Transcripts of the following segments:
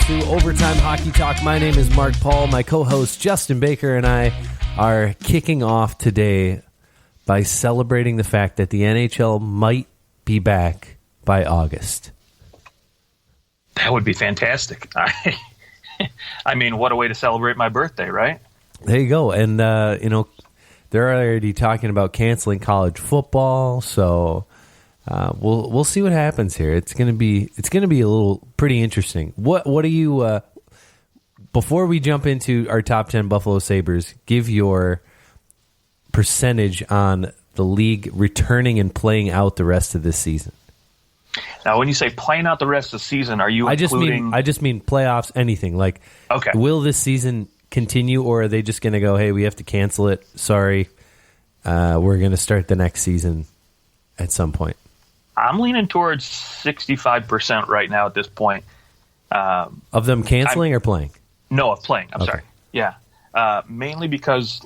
to Overtime Hockey Talk. My name is Mark Paul. My co-host Justin Baker and I are kicking off today by celebrating the fact that the NHL might be back by August. That would be fantastic. I mean, what a way to celebrate my birthday, right? There you go. And, they're already talking about canceling college football, so we'll see what happens here. It's gonna be a little pretty interesting. What do you before we jump into our top 10 Buffalo Sabres, give your percentage on the league returning and playing out the rest of this season? Now, when you say playing out the rest of the season, are you including... I just mean playoffs, anything. Like, okay. Will this season continue, or are they just going to go, hey, we have to cancel it, sorry, we're going to start the next season at some point? I'm leaning towards 65% right now at this point. Of them canceling or playing? No, of playing. I'm sorry. Yeah. Mainly because,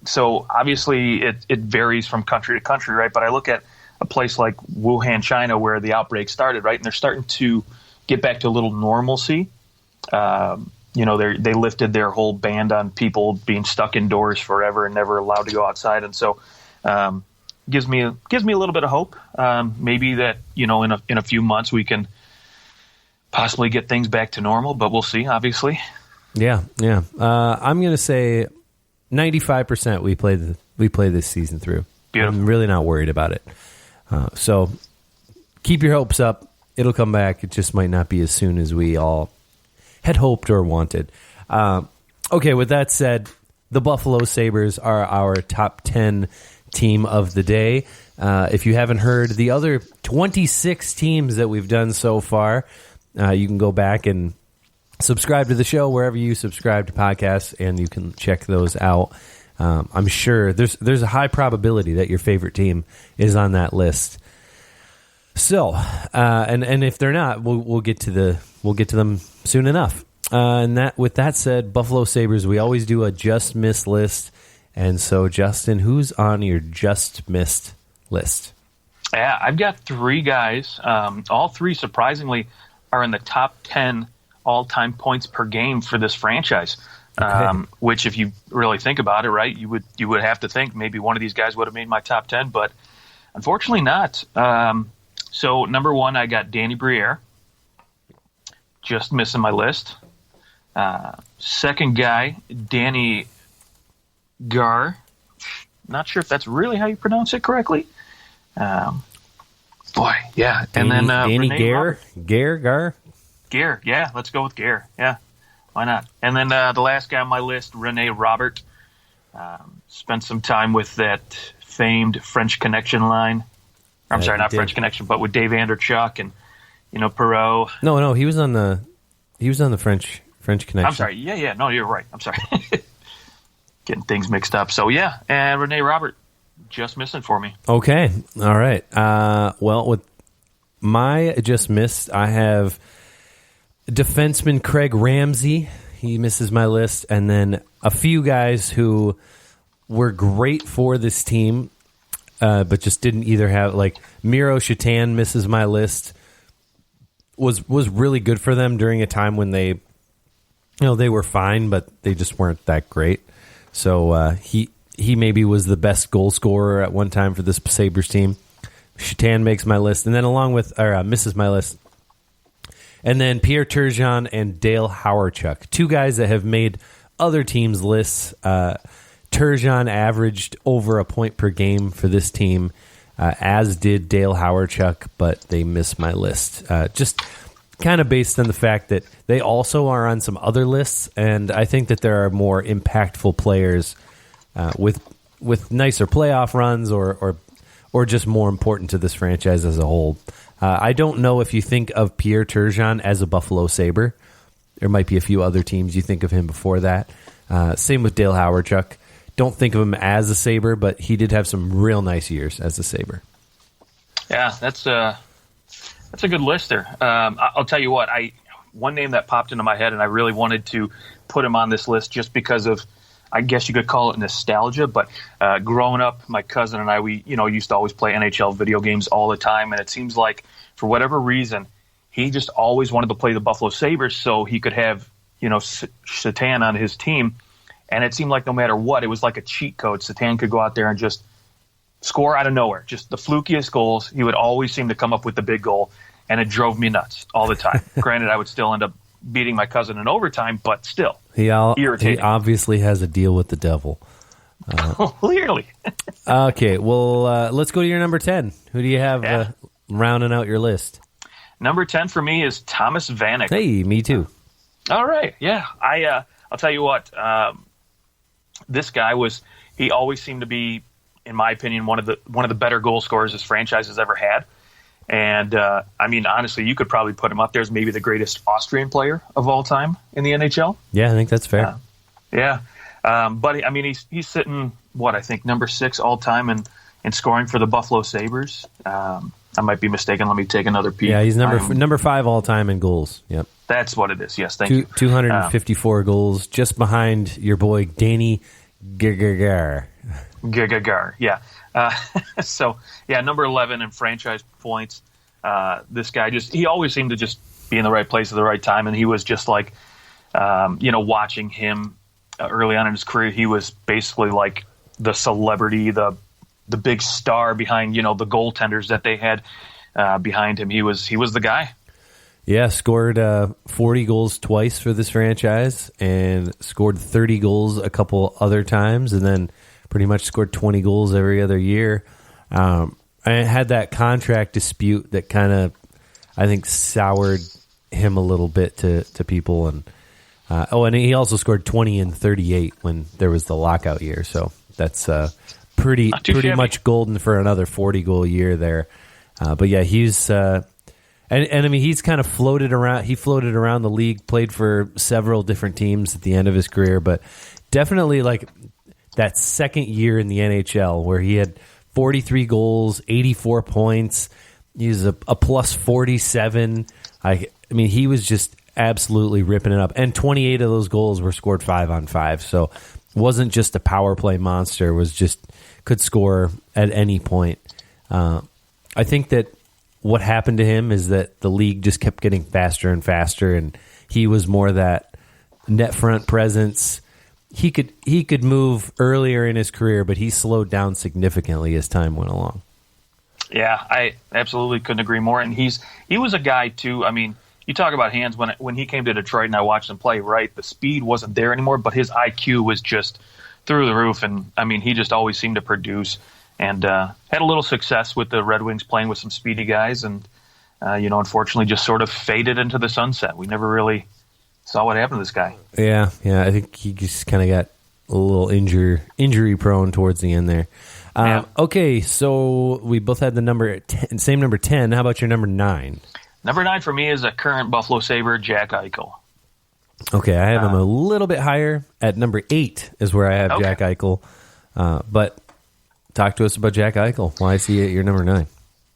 so obviously it varies from country to country, right? But I look at a place like Wuhan, China, where the outbreak started, right? And they're starting to get back to a little normalcy. They lifted their whole ban on people being stuck indoors forever and never allowed to go outside. And so gives me a little bit of hope. Maybe that, in a few months we can possibly get things back to normal, but we'll see, obviously. Yeah. I'm going to say 95% we play this season through. Beautiful. I'm really not worried about it. So keep your hopes up. It'll come back. It just might not be as soon as we all had hoped or wanted. Okay, with that said, the Buffalo Sabres are our top 10 team of the day. If you haven't heard the other 26 teams that we've done so far, you can go back and subscribe to the show wherever you subscribe to podcasts, and you can check those out. I'm sure there's a high probability that your favorite team is on that list. So, and if they're not, we'll get to them soon enough. With that said, Buffalo Sabres, we always do a just missed list. And so, Justin, who's on your just missed list? Yeah, I've got three guys. All three, surprisingly, are in the top 10 all-time points per game for this franchise. Okay. Which, if you really think about it, right, you would have to think maybe one of these guys would have made my top 10, but unfortunately not. So number one, I got Danny Briere, just missing my list. Second guy, Danny Gar. Not sure if that's really how you pronounce it correctly. Boy, yeah. Danny, and then Danny Gar. Gar, yeah. Let's go with Gar. Yeah, why not? And then the last guy on my list, Rene Robert. Spent some time with that famed French Connection line. I'm sorry, not French Connection, but with Dave Anderchuk and Perot. No, he was on the French Connection. I'm sorry. Yeah. No, you're right. I'm sorry. Getting things mixed up. So yeah, and Rene Robert just missing for me. Okay, all right. Well, with my just missed, I have defenseman Craig Ramsey. He misses my list, and then a few guys who were great for this team. But just didn't either have, like, Miro Shatan misses my list. Was really good for them during a time when they were fine, but they just weren't that great. So he maybe was the best goal scorer at one time for this Sabres team. Shatan makes my list, and then misses my list. And then Pierre Turgeon and Dale Hawerchuk, two guys that have made other teams' lists. Turgeon averaged over a point per game for this team, as did Dale Hawerchuk, but they missed my list. Just kind of based on the fact that they also are on some other lists, and I think that there are more impactful players with nicer playoff runs or just more important to this franchise as a whole. I don't know if you think of Pierre Turgeon as a Buffalo Sabre. There might be a few other teams you think of him before that. Same with Dale Hawerchuk. Don't think of him as a Sabre, but he did have some real nice years as a Sabre. Yeah, that's a good list there. I'll tell you what, one name that popped into my head, and I really wanted to put him on this list just because of, I guess you could call it nostalgia, but growing up, my cousin and I, we used to always play NHL video games all the time, and it seems like for whatever reason, he just always wanted to play the Buffalo Sabres so he could have, Satan on his team. And it seemed like no matter what, it was like a cheat code. Satan could go out there and just score out of nowhere, just the flukiest goals. He would always seem to come up with the big goal, and it drove me nuts all the time. Granted, I would still end up beating my cousin in overtime, but still irritating. He obviously has a deal with the devil. Clearly. Okay, well, let's go to your number 10. Who do you have rounding out your list? Number 10 for me is Thomas Vanek. Hey, me too. All right, yeah. I'll tell you what, this guy he always seemed to be, in my opinion, one of the better goal scorers this franchise has ever had. And, honestly, you could probably put him up there as maybe the greatest Austrian player of all time in the NHL. Yeah, I think that's fair. But, he's sitting, I think number 6 all time in scoring for the Buffalo Sabres. I might be mistaken. Let me take another peek. Yeah, he's number 5 all time in goals. Yep. That's what it is. Yes, thank you. 254 goals, just behind your boy Danny Gagagar. Yeah. Number 11 in franchise points. This guy he always seemed to just be in the right place at the right time, and he was just like, watching him early on in his career, he was basically like the celebrity, the big star behind, the goaltenders that they had behind him. He was the guy. Yeah, scored 40 goals twice for this franchise and scored 30 goals a couple other times, and then pretty much scored 20 goals every other year. I had that contract dispute that kind of, I think, soured him a little bit to people. And and he also scored 20 and 38 when there was the lockout year. So that's pretty much golden for another 40-goal year there. But yeah, he's he's kind of floated around. He floated around the league, played for several different teams at the end of his career, but definitely like that second year in the NHL where he had 43 goals, 84 points. He was a plus 47. He was just absolutely ripping it up. And 28 of those goals were scored 5-on-5. So wasn't just a power play monster, was just could score at any point. I think that what happened to him is that the league just kept getting faster and faster, and he was more that net front presence. He could move earlier in his career, but he slowed down significantly as time went along. Yeah, I absolutely couldn't agree more. And he was a guy too. You talk about hands. When he came to Detroit and I watched him play, right, the speed wasn't there anymore, but his IQ was just through the roof. And he just always seemed to produce. And had a little success with the Red Wings playing with some speedy guys, and unfortunately just sort of faded into the sunset. We never really saw what happened to this guy. Yeah, I think he just kind of got a little injury prone towards the end there. Okay, so we both had the number 10, same number 10. How about your number 9? Number 9 for me is a current Buffalo Sabre, Jack Eichel. Okay, I have him a little bit higher. At number 8 is where I have Jack Eichel, but. Talk to us about Jack Eichel. Why is he at your number 9?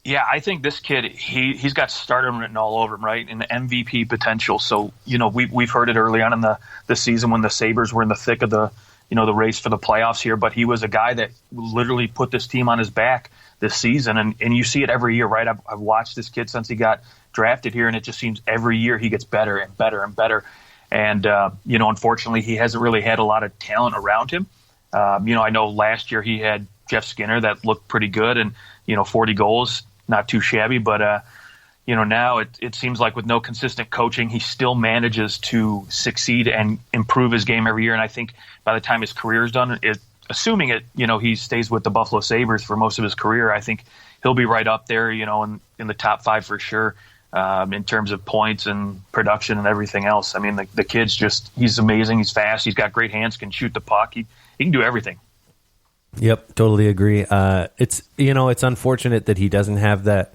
Yeah, I think this kid, he's got stardom written all over him, right? And the MVP potential. So, we've heard it early on in the season when the Sabres were in the thick of the race for the playoffs here. But he was a guy that literally put this team on his back this season. And you see it every year, right? I've watched this kid since he got drafted here, and it just seems every year he gets better and better and better. And, unfortunately, he hasn't really had a lot of talent around him. I know last year he had Jeff Skinner that looked pretty good, and 40 goals, not too shabby, but now it seems like with no consistent coaching, he still manages to succeed and improve his game every year. And I think by the time his career is done, assuming he stays with the Buffalo Sabres for most of his career, I think he'll be right up there, in the top 5 for sure, in terms of points and production and everything else. The kid's he's amazing. He's fast. He's got great hands, can shoot the puck. He can do everything. Yep, totally agree. It's unfortunate that he doesn't have that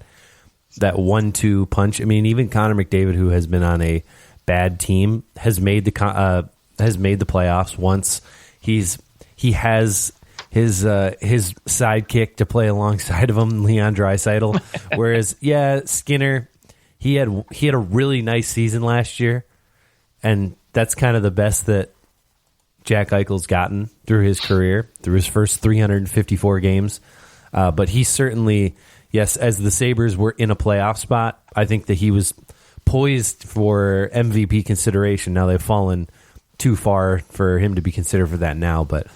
1-2 punch. Even Connor McDavid, who has been on a bad team, has made the playoffs once. He has his sidekick to play alongside of him, Leon Draisaitl. Whereas, Skinner, he had a really nice season last year, and that's kind of the best that Jack Eichel's gotten through his career, through his first 354 games. But he certainly, as the Sabres were in a playoff spot, I think that he was poised for MVP consideration. Now they've fallen too far for him to be considered for that now, but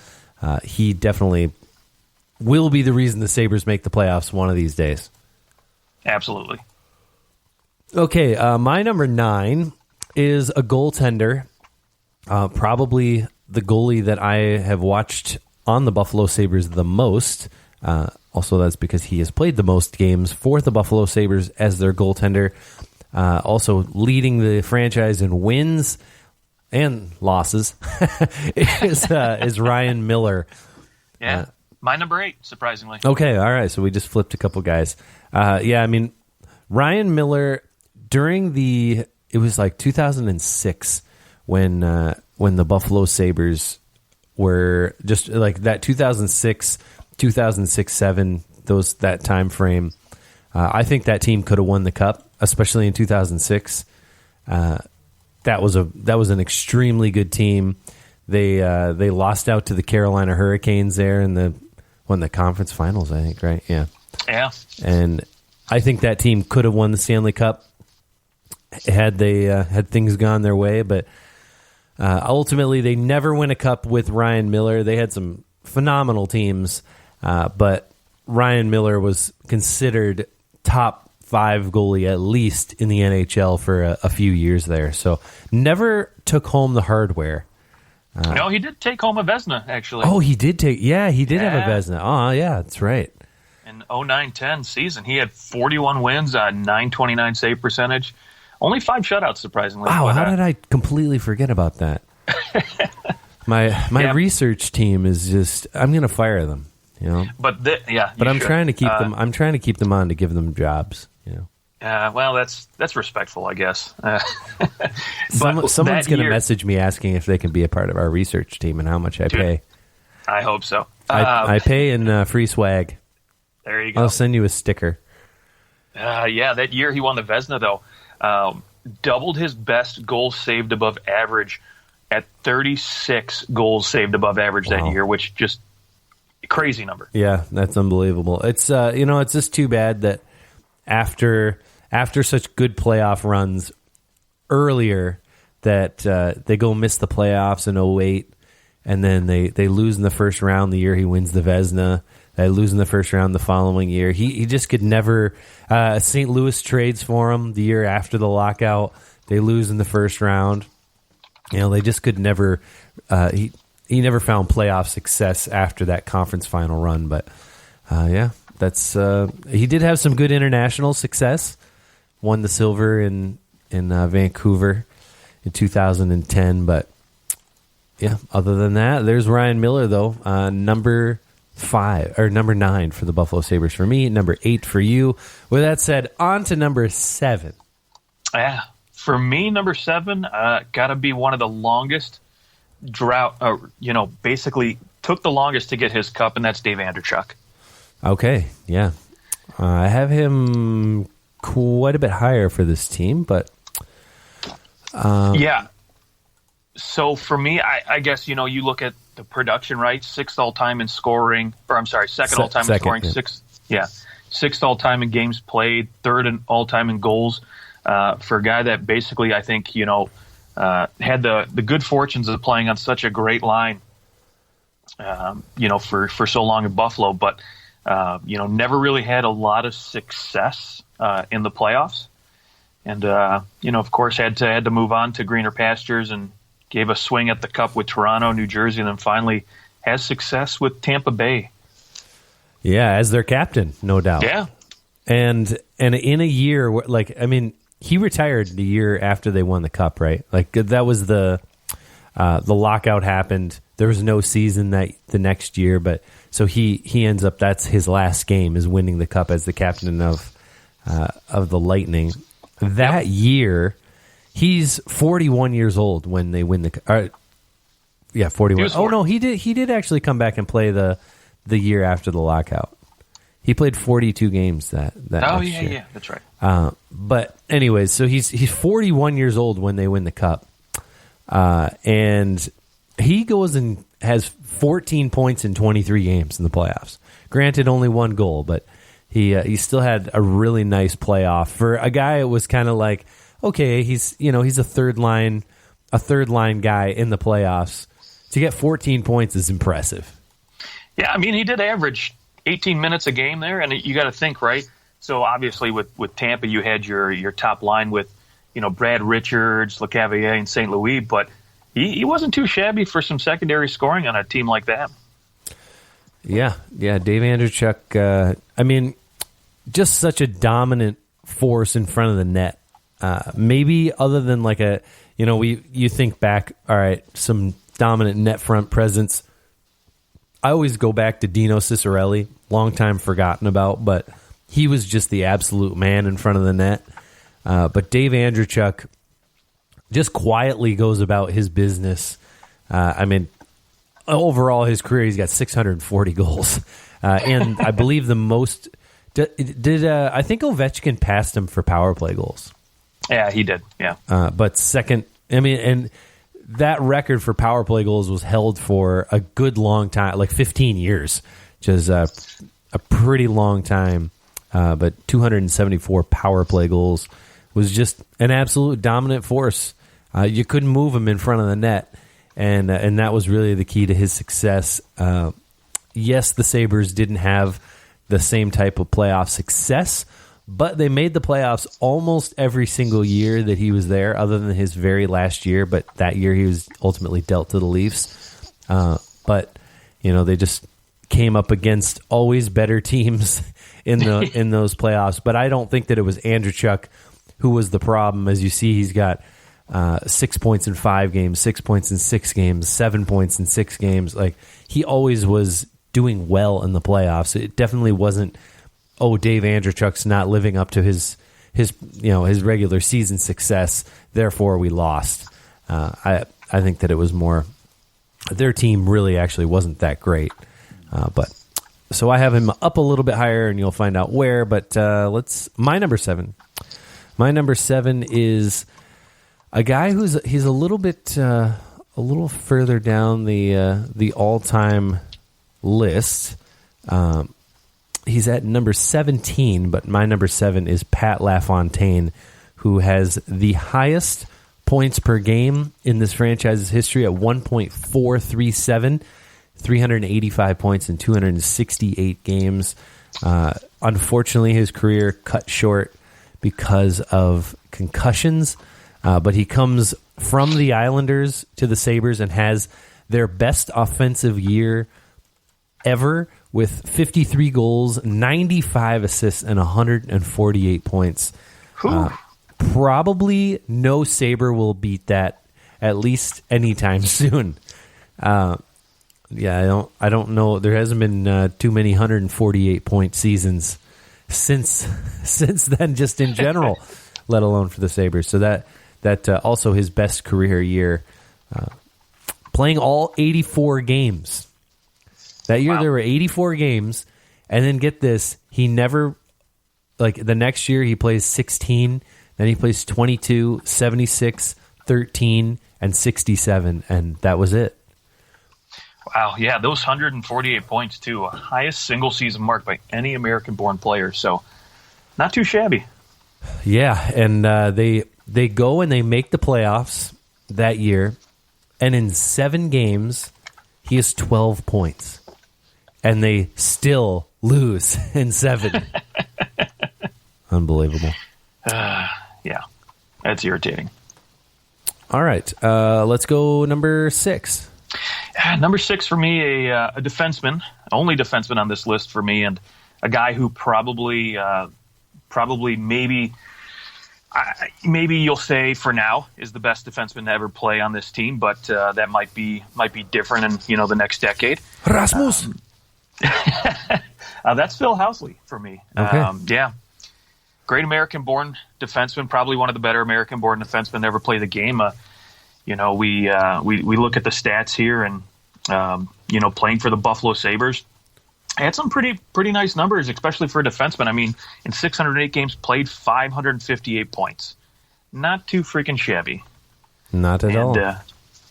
he definitely will be the reason the Sabres make the playoffs one of these days. Absolutely. Okay, my number 9 is a goaltender, probably the goalie that I have watched on the Buffalo Sabres the most. Also, that's because he has played the most games for the Buffalo Sabres as their goaltender. Also, leading the franchise in wins and losses is Ryan Miller. Yeah, my number 8, surprisingly. Okay, all right. So we just flipped a couple guys. I mean, Ryan Miller during it was like 2006 when the Buffalo Sabres were just like that 2006, 2006-07, that time frame. I think that team could have won the cup, especially in 2006. That was an extremely good team. They lost out to the Carolina Hurricanes there in the conference finals, I think, right? Yeah. Yeah. And I think that team could have won the Stanley Cup had things gone their way, but ultimately they never win a cup with Ryan Miller. They had some phenomenal teams, but Ryan Miller was considered top 5 goalie at least in the NHL for a few years there. So never took home the hardware. No, he did take home a Vezina, actually. Oh, he did have a Vezina. Oh, yeah, that's right. In 09-10 season, he had 41 wins, 929 save percentage, only 5 shutouts, surprisingly. Wow, how did I completely forget about that? My research team is just, I'm going to fire them, you know. But I'm trying to keep them. I'm trying to keep them on to give them jobs, you know. Well, that's respectful, I guess. Someone's going to message me asking if they can be a part of our research team and how much I pay. I hope so. I pay in free swag. There you go. I'll send you a sticker. That year he won the Vezina, though. Doubled his best goals saved above average at 36 goals saved above average that year, which just crazy number. Yeah, that's unbelievable. It's it's just too bad that after such good playoff runs earlier that they go miss the playoffs in 08, and then they lose in the first round the year he wins the Vezina. They lose in the first round the following year. He just could never. St. Louis trades for him the year after the lockout. They lose in the first round. You know, they just could never. He never found playoff success after that conference final run. But that's he did have some good international success. Won the silver in Vancouver in 2010. But yeah, other than that, there's Ryan Miller though, number 9 for the Buffalo Sabres for me, number 8 for you. With that said, on to number 7. Yeah, for me, number 7 got to be one of the longest drought. Basically took the longest to get his cup, and that's Dave Andreychuk. Okay, yeah, I have him quite a bit higher for this team, but yeah. So for me, I guess you look at the production, right? 6th all-time in scoring, second all-time in scoring, yeah. 6th all-time in games played, 3rd all-time in goals. For a guy that basically, I think, had the good fortunes of playing on such a great line, for so long in Buffalo, but, never really had a lot of success in the playoffs. And, of course, had to move on to greener pastures and gave a swing at the cup with Toronto, New Jersey, and then finally has success with Tampa Bay. Yeah, as their captain, no doubt. Yeah. And in a year, he retired the year after they won the cup, right? Like, that was the lockout happened. There was no season the next year, but so he ends up, that's his last game, is winning the cup as the captain of the Lightning. That year, he's 41 years old when they win the. 41. Oh no, he did actually come back and play the year after the lockout. He played 42 games that next year. Yeah, that's right. But anyways, so he's 41 years old when they win the cup, and he goes and has 14 points in 23 games in the playoffs. Granted, only 1 goal, but he still had a really nice playoff for a guy. It was kind of like okay, he's a third line guy in the playoffs. To get 14 points is impressive. Yeah, I mean, he did average 18 minutes a game there, and you got to think, right? So obviously with Tampa, you had your top line with, Brad Richards, LeCavalier, and St. Louis, but he wasn't too shabby for some secondary scoring on a team like that. Yeah, Dave Andreychuk, just such a dominant force in front of the net. Maybe other than like you think back, all right, some dominant net front presence. I always go back to Dino Ciccarelli, long time forgotten about, but he was just the absolute man in front of the net. But Dave Andreychuk just quietly goes about his business. Overall, his career, he's got 640 goals. And I believe the most... I think Ovechkin passed him for power play goals. Yeah, he did, yeah. But second... and that record for power play goals was held for a good long time, like 15 years, which is a pretty long time. But 274 power play goals was just an absolute dominant force. You couldn't move him in front of the net, and that was really the key to his success. Yes, the Sabres didn't have the same type of playoff success, but they made the playoffs almost every single year that he was there, other than his very last year. But that year he was ultimately dealt to the Leafs. But they just came up against always better teams in those playoffs. But I don't think that it was Andreychuk who was the problem. As you see, he's got 6 points in 5 games, 6 points in 6 games, 7 points in 6 games. Like, he always was doing well in the playoffs. It definitely wasn't, Dave Andreychuk's not living up to his regular season success, therefore we lost. I think that it was more their team really actually wasn't that great. But so I have him up a little bit higher, and you'll find out where. But my number 7. My number 7 is a guy he's a little bit a little further down the all-time list. He's at number 17, but my number 7 is Pat LaFontaine, who has the highest points per game in this franchise's history at 1.437, 385 points in 268 games. Unfortunately, his career cut short because of concussions, but he comes from the Islanders to the Sabres and has their best offensive year ever with 53 goals, 95 assists, and 148 points. Probably no Sabre will beat that, at least anytime soon. I don't know. There hasn't been too many 148 point seasons since then, just in general, let alone for the Sabres. So that also his best career year, playing all 84 games. That year there were 84 games, and then get this, he never, like the next year he plays 16, then he plays 22, 76, 13, and 67, and that was it. Wow, yeah, those 148 points too, highest single season mark by any American-born player, so not too shabby. Yeah, and they go and they make the playoffs that year, and in 7 games, he has 12 points. And they still lose in 7. Unbelievable. Yeah, that's irritating. All right, let's go number 6. Number 6 for me, a defenseman, only defenseman on this list for me, and a guy who probably maybe you'll say for now is the best defenseman to ever play on this team, but that might be different in the next decade. Rasmus. That's Phil Housley for me. Okay. Great American-born defenseman, probably one of the better American-born defensemen to ever play the game. We look at the stats here, and playing for the Buffalo Sabres, had some pretty nice numbers, especially for a defenseman. I mean, in 608 games played, 558 points. Not too freaking shabby. Not at all.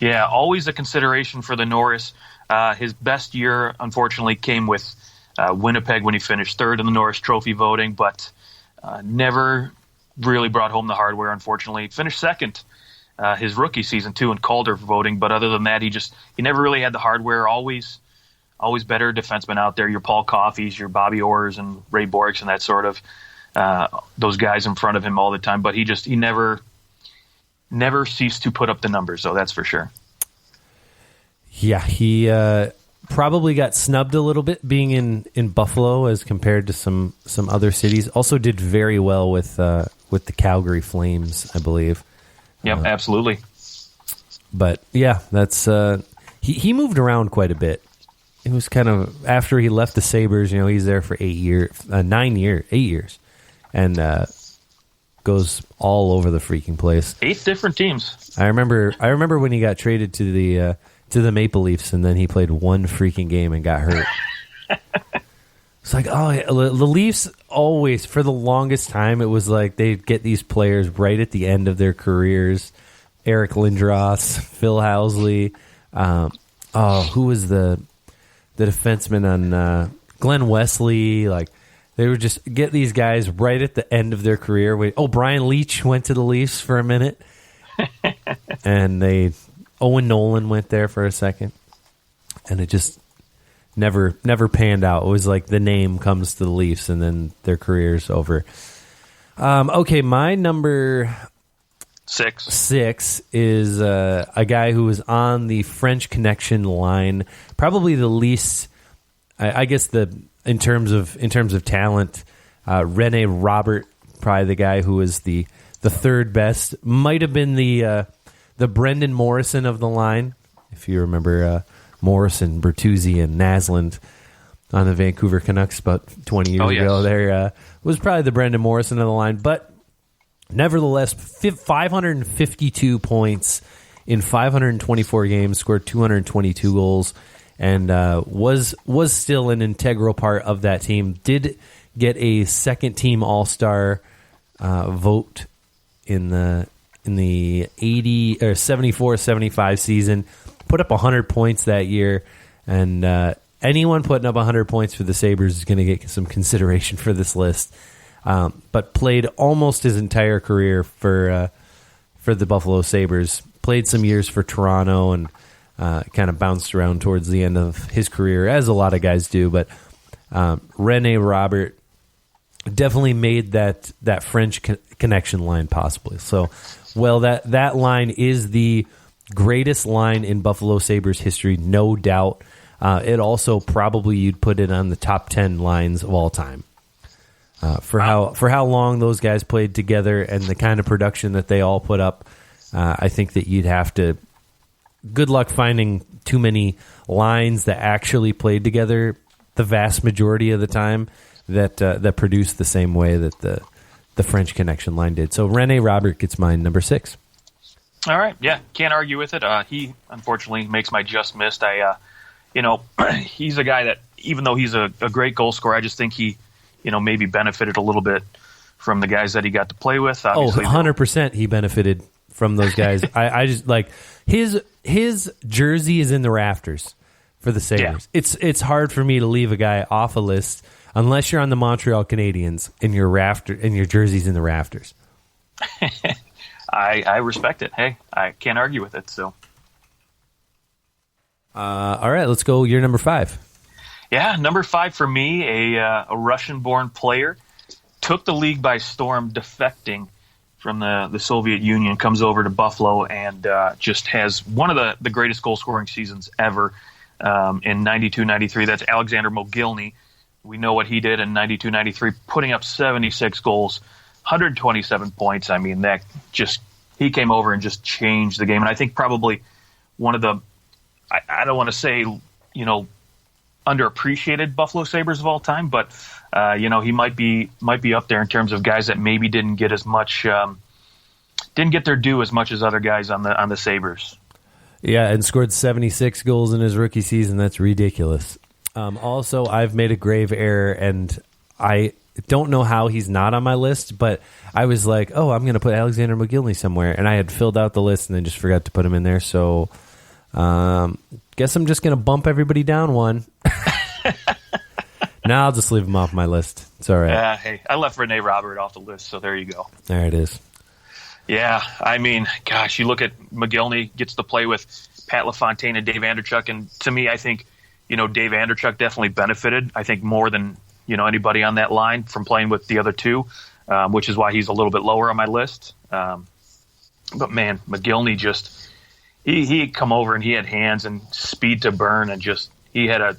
Always a consideration for the Norris. His best year, unfortunately, came with Winnipeg when he finished 3rd in the Norris Trophy voting, but never really brought home the hardware, unfortunately. Finished second his rookie season, too, in Calder voting. But other than that, he never really had the hardware. Always better defensemen out there. Your Paul Coffeys, your Bobby Orrs, and Ray Borks, and that sort of those guys in front of him all the time. But he never ceased to put up the numbers, though, that's for sure. Yeah, he probably got snubbed a little bit being in Buffalo as compared to some other cities. Also did very well with the Calgary Flames, I believe. Yep, absolutely. But yeah, that's he moved around quite a bit. It was kind of after he left the Sabres. He's there for 8 years, and goes all over the freaking place. 8 different teams. I remember when he got traded to the Maple Leafs, and then he played one freaking game and got hurt. It's like, the Leafs always, for the longest time, it was like they'd get these players right at the end of their careers. Eric Lindros, Phil Housley. Who was the defenseman on Glenn Wesley? Like, they would just get these guys right at the end of their career. Brian Leach went to the Leafs for a minute. And Owen Nolan went there for a second. And it just never panned out. It was like the name comes to the Leafs and then their career's over. Okay, my number 6 is a guy who was on the French Connection line. Probably the least, I guess, in terms of talent. Rene Robert, probably the guy who was the third best. Might have been the Brendan Morrison of the line, if you remember. Morrison, Bertuzzi, and Naslund on the Vancouver Canucks about 20 years ago. There was probably the Brendan Morrison of the line, but nevertheless, 552 points in 524 games, scored 222 goals, and was still an integral part of that team. Did get a second team All-Star vote in the 80 or 74-75 season. Put up 100 points that year, and anyone putting up 100 points for the Sabres is going to get some consideration for this list. But played almost his entire career for the Buffalo Sabres. Played some years for Toronto and kind of bounced around towards the end of his career, as a lot of guys do. But Rene Robert definitely made that French connection line possible. So, that line is the greatest line in Buffalo Sabres history, no doubt. It also probably you'd put it on the top 10 lines of all time. For how long those guys played together and the kind of production that they all put up, I think that you'd have to. Good luck finding too many lines that actually played together the vast majority of the time that produced the same way that the French Connection line did. So Rene Robert gets mine, number 6. All right, yeah, can't argue with it. He unfortunately makes my just missed. He's a guy that, even though he's a great goal scorer, I just think he, maybe benefited a little bit from the guys that he got to play with. Obviously, 100% he benefited from those guys. I just like his jersey is in the rafters for the Sabres. Yeah. It's hard for me to leave a guy off a list unless you're on the Montreal Canadiens and your jersey's in the rafters. I respect it. Hey, I can't argue with it. So, all right, let's go. You're number 5. Yeah, number 5 for me, a Russian-born player, took the league by storm, defecting from the Soviet Union, comes over to Buffalo, and just has one of the greatest goal-scoring seasons ever in 92-93. That's Alexander Mogilny. We know what he did in 92-93, putting up 76 goals. 127 points. I mean, he came over and just changed the game. And I think probably one of the, I don't want to say, underappreciated Buffalo Sabres of all time, but he might be up there in terms of guys that maybe didn't get as much, didn't get their due as much as other guys on the Sabres. Yeah, and scored 76 goals in his rookie season. That's ridiculous. Also, I've made a grave error, and I don't know how he's not on my list, but I was like, I'm going to put Alexander Mogilny somewhere, and I had filled out the list and then just forgot to put him in there. So, guess I'm just going to bump everybody down one. Now I'll just leave him off my list. It's all right. Hey, I left Rene Robert off the list, so there you go. There it is. Yeah, I mean, gosh, you look at McGillney gets to play with Pat LaFontaine and Dave Andreychuk, and to me, I think, Dave Andreychuk definitely benefited, I think, more than, anybody on that line from playing with the other two, which is why he's a little bit lower on my list. But, man, McGillney just he'd come over and he had hands and speed to burn, and he had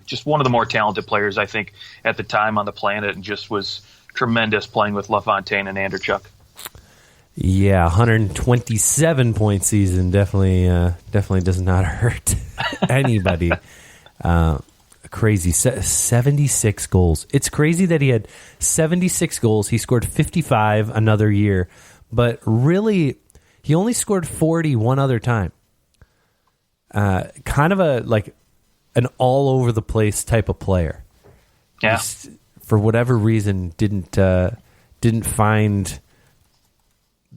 just one of the more talented players, I think, at the time on the planet, and just was tremendous playing with LaFontaine and Andreychuk. Yeah, 127-point season definitely does not hurt anybody. Crazy, 76 goals. It's crazy that he had 76 goals. He scored 55 another year, but really, he only scored 40 one other time. Kind of an all over the place type of player. Yeah. Just, for whatever reason, didn't find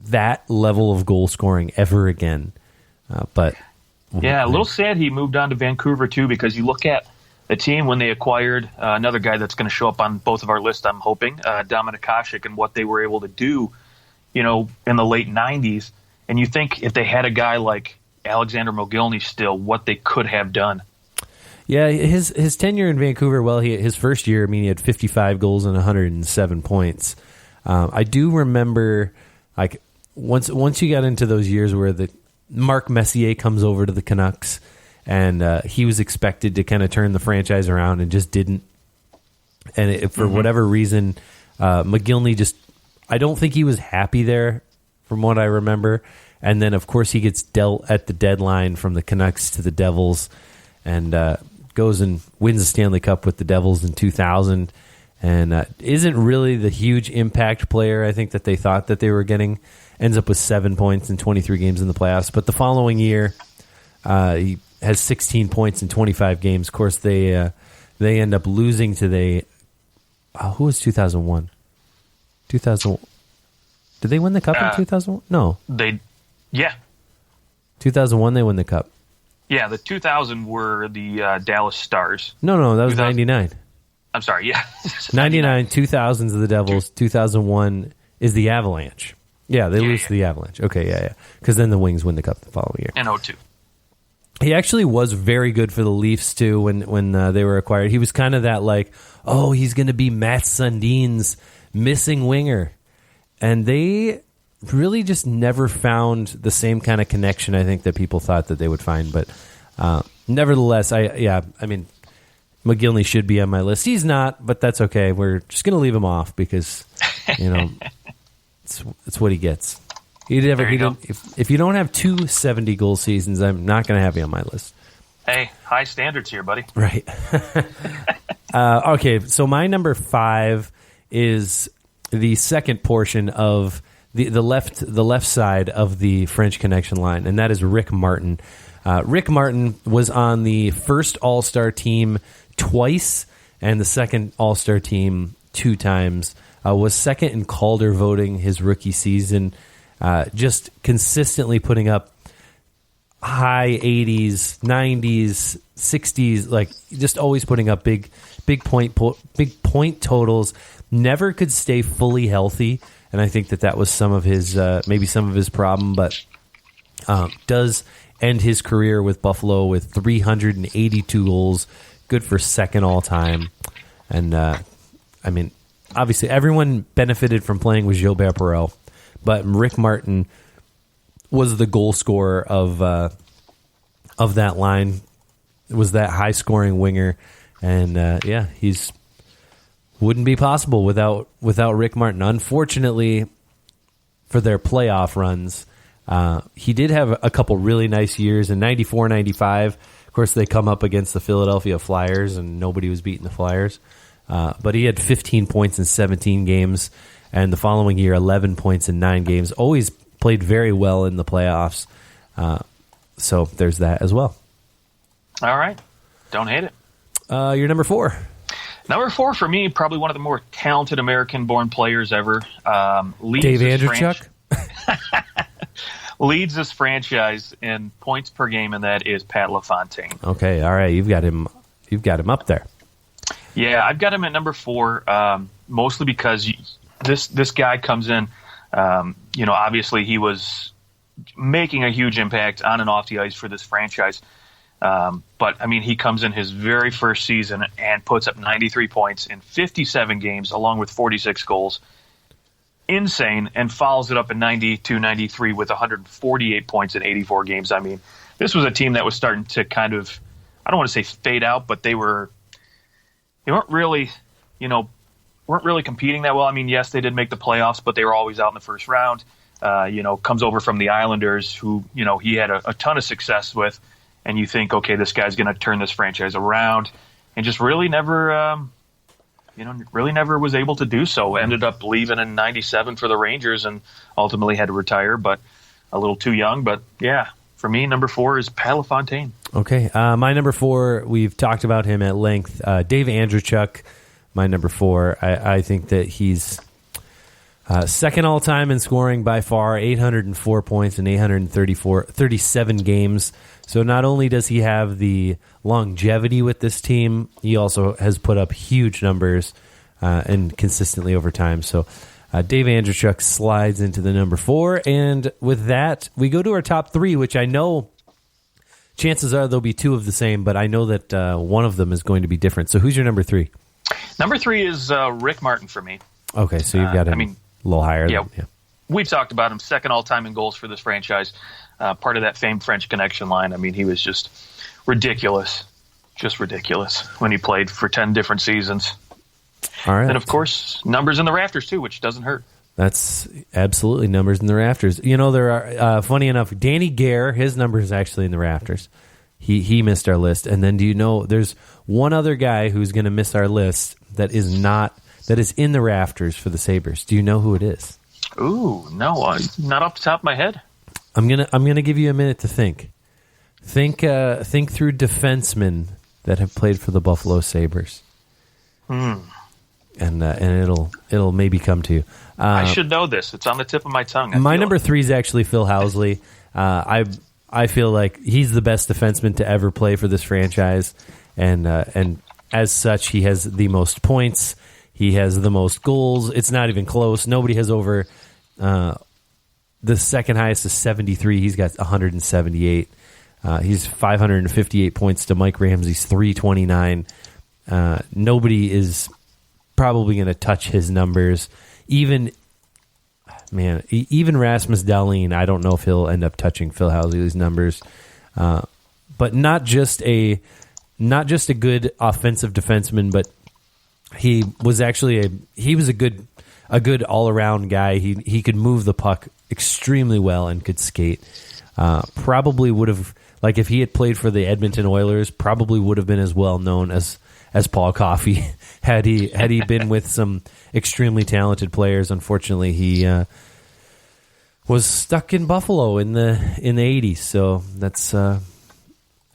that level of goal scoring ever again. But yeah, a little sad he moved on to Vancouver too, because you look at the team when they acquired another guy that's going to show up on both of our lists, I'm hoping, Dominik Hasek, and what they were able to do, in the late 90s. And you think if they had a guy like Alexander Mogilny still, what they could have done. Yeah, his tenure in Vancouver, his first year, he had 55 goals and 107 points. I do remember, once you got into those years where the Mark Messier comes over to the Canucks, and he was expected to kind of turn the franchise around and just didn't. And for whatever reason, McGillney I don't think he was happy there, from what I remember. And then, of course, he gets dealt at the deadline from the Canucks to the Devils, and goes and wins the Stanley Cup with the Devils in 2000, and isn't really the huge impact player I think that they thought that they were getting. Ends up with 7 points in 23 games in the playoffs. But the following year, he has 16 points in 25 games. Of course, they end up losing to who was 2001? 2000. Did they win the Cup in 2001? No. 2001 they win the Cup. Yeah, the 2000 were the Dallas Stars. No, that was 99. I'm sorry, yeah. 99, 2000s of the Devils, 2001 is the Avalanche. Yeah, they lose to the Avalanche. Okay, yeah. Because then the Wings win the Cup the following year. And 02. He actually was very good for the Leafs, too, when they were acquired. He was kind of that, he's going to be Matt Sundin's missing winger. And they really just never found the same kind of connection, I think, that people thought that they would find. But nevertheless, McGillney should be on my list. He's not, but that's okay. We're just going to leave him off because, it's what he gets. If you don't have two 70-goal seasons, I'm not going to have you on my list. Hey, high standards here, buddy. Right. Okay, so my number 5 is the second portion of the left side of the French Connection line, and that is Rick Martin. Rick Martin was on the first All-Star team twice and the second All-Star team 2 times. Was second in Calder voting his rookie season. Just consistently putting up high 80s, 90s, 60s, just always putting up big point totals. Never could stay fully healthy, and I think that was some of his maybe some of his problem. But does end his career with Buffalo with 382 goals, good for second all time. And obviously everyone benefited from playing with Gilbert Perreault. But Rick Martin was the goal scorer of that line. Was that high scoring winger, and he's wouldn't be possible without Rick Martin. Unfortunately, for their playoff runs, he did have a couple really nice years in 94, 95. Of course, they come up against the Philadelphia Flyers, and nobody was beating the Flyers. But he had 15 points in 17 games. And the following year, 11 points in 9 games. Always played very well in the playoffs. So there's that as well. All right. Don't hate it. Your number 4. Number 4 for me, probably one of the more talented American-born players ever. Dave Andreychuk? Leads this franchise in points per game, and that is Pat LaFontaine. Okay, all right. You've got him up there. Yeah, I've got him at number 4, mostly because this guy comes in. Obviously he was making a huge impact on and off the ice for this franchise. But I mean, he comes in his very first season and puts up 93 points in 57 games, along with 46 goals. Insane, and follows it up in 92-93 with 148 points in 84 games. I mean, this was a team that was starting to kind of, I don't want to say fade out, but they weren't really competing that well. I mean, yes, they did make the playoffs, but they were always out in the first round. Comes over from the Islanders, who, he had a ton of success with. And you think, okay, this guy's going to turn this franchise around, and just really never was able to do so. Ended up leaving in 97 for the Rangers and ultimately had to retire, but a little too young. But yeah, for me, number 4 is Pat LaFontaine. Okay. My number 4, we've talked about him at length. Dave Andreychuk, my number 4. I think that he's second all-time in scoring by far, 804 points in 37 games. So not only does he have the longevity with this team, he also has put up huge numbers and consistently over time. So Dave Andreychuk slides into the number 4. And with that, we go to our top 3, which I know chances are there'll be 2 of the same, but I know that one of them is going to be different. So who's your number 3? Number 3 is Rick Martin for me. Okay, so you've got him a little higher. Yeah, we've talked about him, second all-time in goals for this franchise. Part of that famed French Connection line. I mean, he was just ridiculous when he paplayed for 10 different seasons. All right. And, of course, numbers in the rafters, too, which doesn't hurt. That's absolutely numbers in the rafters. There are, funny enough, Danny Gare, his number is actually in the rafters. He missed our list. And then do you know there's one other guy who's going to miss our list that is in the rafters for the Sabres. Do you know who it is? Ooh, no, not off the top of my head. I'm gonna give you a minute to think. Think through defensemen that have played for the Buffalo Sabres. And it'll maybe come to you. I should know this. It's on the tip of my tongue. My number 3 is actually Phil Housley. I feel like he's the best defenseman to ever play for this franchise, and as such, he has the most points. He has the most goals. It's not even close. Nobody has over. The second highest is 73. He's got 178. He's 558 points to Mike Ramsey's 329. Nobody is probably going to touch his numbers. Even Rasmus Dahlin, I don't know if he'll end up touching Phil Housley's numbers. But not just a good offensive defenseman, but he was a good all-around guy. He could move the puck extremely well and could skate. Probably would have, like if he had played for the Edmonton Oilers, probably would have been as well known as Paul Coffey had he been with some extremely talented players. Unfortunately, he was stuck in Buffalo in the 80s. So that's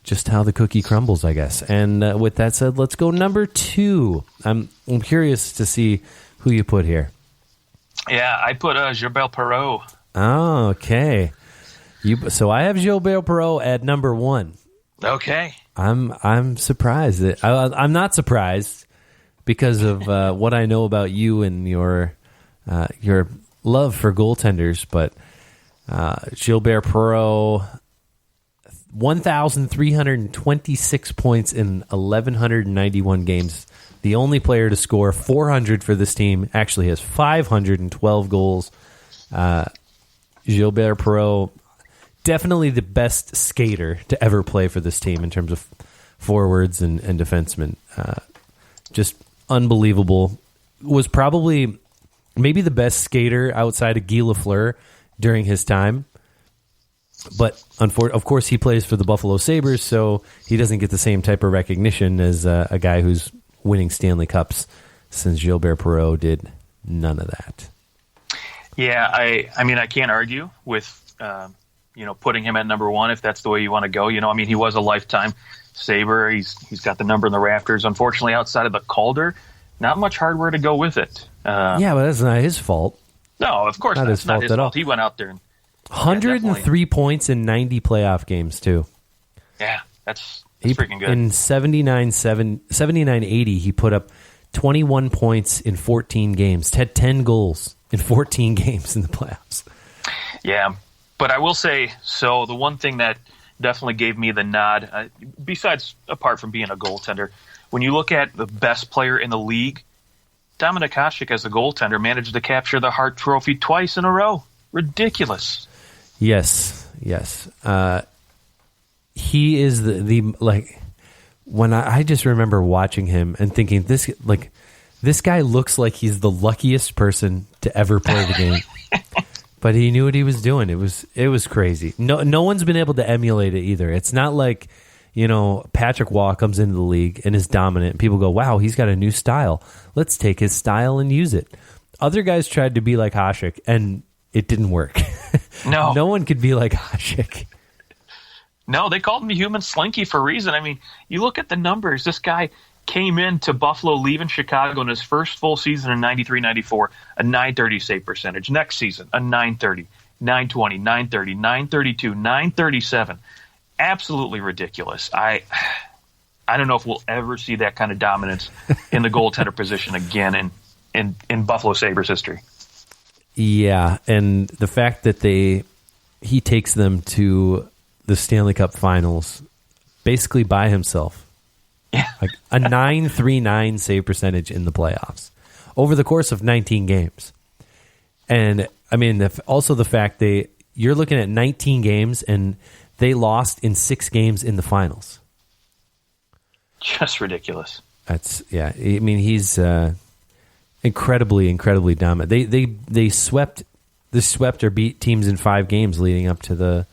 just how the cookie crumbles, I guess. And with that said, let's go number 2. I'm curious to see who you put here. Yeah, I put Gilbert Perreault. Oh, okay. So I have Gilbert Perreault at number 1. Okay. I'm surprised. I'm not surprised because of what I know about you and your love for goaltenders. But Gilbert Perreault, 1,326 points in 1,191 games. The only player to score 400 for this team, actually has 512 goals. Gilbert Perreault, definitely the best skater to ever play for this team in terms of forwards and defensemen. Just unbelievable. Was probably maybe the best skater outside of Guy Lafleur during his time. But of course, he plays for the Buffalo Sabres, so he doesn't get the same type of recognition as a guy who's winning Stanley Cups, since Gilbert Perreault did none of that. Yeah, I mean, I can't argue with putting him at number 1 if that's the way you want to go. I mean, he was a lifetime Sabre. He's got the number in the rafters. Unfortunately, outside of the Calder, not much hardware to go with it. Yeah, but that's not his fault. No, of course not. His fault at all. He went out there and 103 points in 90 playoff games too. Yeah, that's That's freaking good. In 79-80, he put up 21 points in 14 games. Had 10 goals in 14 games in the playoffs. Yeah, but I will say, so the one thing that definitely gave me the nod, apart from being a goaltender, when you look at the best player in the league, Dominik Hasek as a goaltender managed to capture the Hart Trophy twice in a row. Ridiculous. Yes. He is the when I just remember watching him and thinking this guy looks like he's the luckiest person to ever play the game. But he knew what he was doing. It was crazy. No one's been able to emulate it either. It's not like, Patrick Waugh comes into the league and is dominant and people go, wow, he's got a new style. Let's take his style and use it. Other guys tried to be like Hasek and it didn't work. No one could be like Hasek. No, they called him the human slinky for a reason. I mean, you look at the numbers. This guy came into Buffalo, leaving Chicago in his first full season in 93-94, a .930 save percentage. Next season, a .930, .920, .930, .932, .937. Absolutely ridiculous. I don't know if we'll ever see that kind of dominance in the goaltender position again in Buffalo Sabres history. Yeah, and the fact that he takes them to the Stanley Cup Finals basically by himself. Yeah. Like a .939 save percentage in the playoffs over the course of 19 games. And I mean, also the fact you're looking at 19 games and they lost in 6 games in the finals. Just ridiculous. I mean, he's incredibly dominant. They swept or beat teams in 5 games leading up to that.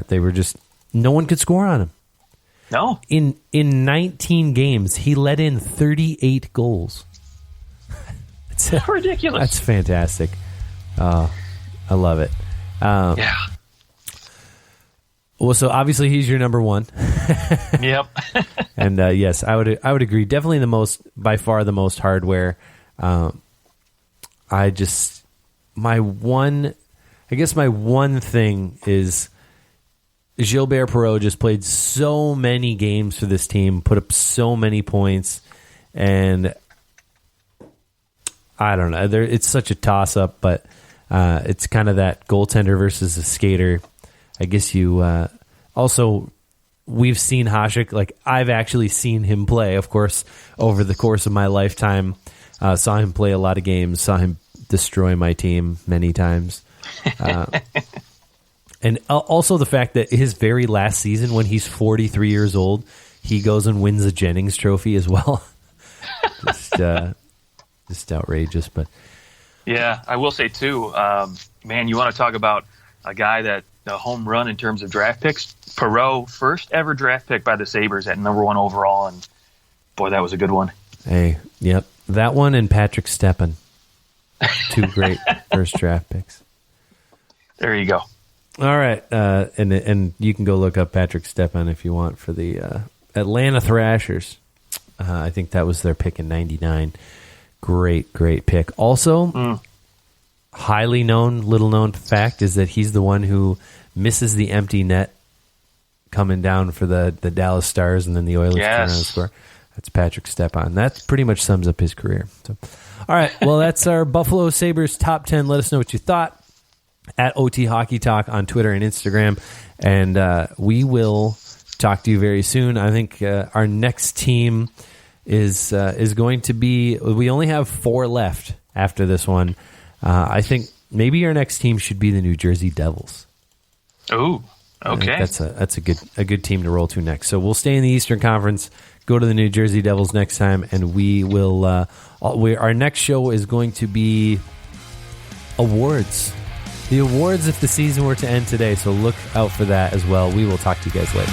They were just, no one could score on him. No. In 19 games, he let in 38 goals. It's ridiculous. That's fantastic. I love it. Yeah. Well, so obviously he's your number one. Yep. And yes, I would agree. Definitely by far the most hardware. My one thing is Gilbert Perreault just played so many games for this team, put up so many points, and I don't know. It's such a toss-up, but it's kind of that goaltender versus a skater. I guess also we've seen Hasek. Like, I've actually seen him play, of course, over the course of my lifetime. Saw him play a lot of games, saw him destroy my team many times. And also the fact that his very last season, when he's 43 years old, he goes and wins a Jennings Trophy as well. Just outrageous. But yeah, I will say too, man, you want to talk about a guy that a home run in terms of draft picks? Perreault, first ever draft pick by the Sabres at number 1 overall, and boy, that was a good one. Hey, yep, that one and Patrick Stepan, 2 great first draft picks. There you go. All right, and you can go look up Patrick Stepan if you want for the Atlanta Thrashers. I think that was their pick in '99. Great pick. Also, highly known, little known fact is that he's the one who misses the empty net coming down for the Dallas Stars, and then the Oilers turn around and score. That's Patrick Stepan. That pretty much sums up his career. So, all right, well, that's our Buffalo Sabres top 10. Let us know what you thought at OT Hockey Talk on Twitter and Instagram, and we will talk to you very soon. I think our next team is going to be. We only have 4 left after this one. I think maybe our next team should be the New Jersey Devils. Oh, okay. That's a good team to roll to next. So we'll stay in the Eastern Conference. Go to the New Jersey Devils next time, and we will. Our next show is going to be awards. The awards if the season were to end today. So look out for that as well. We will talk to you guys later.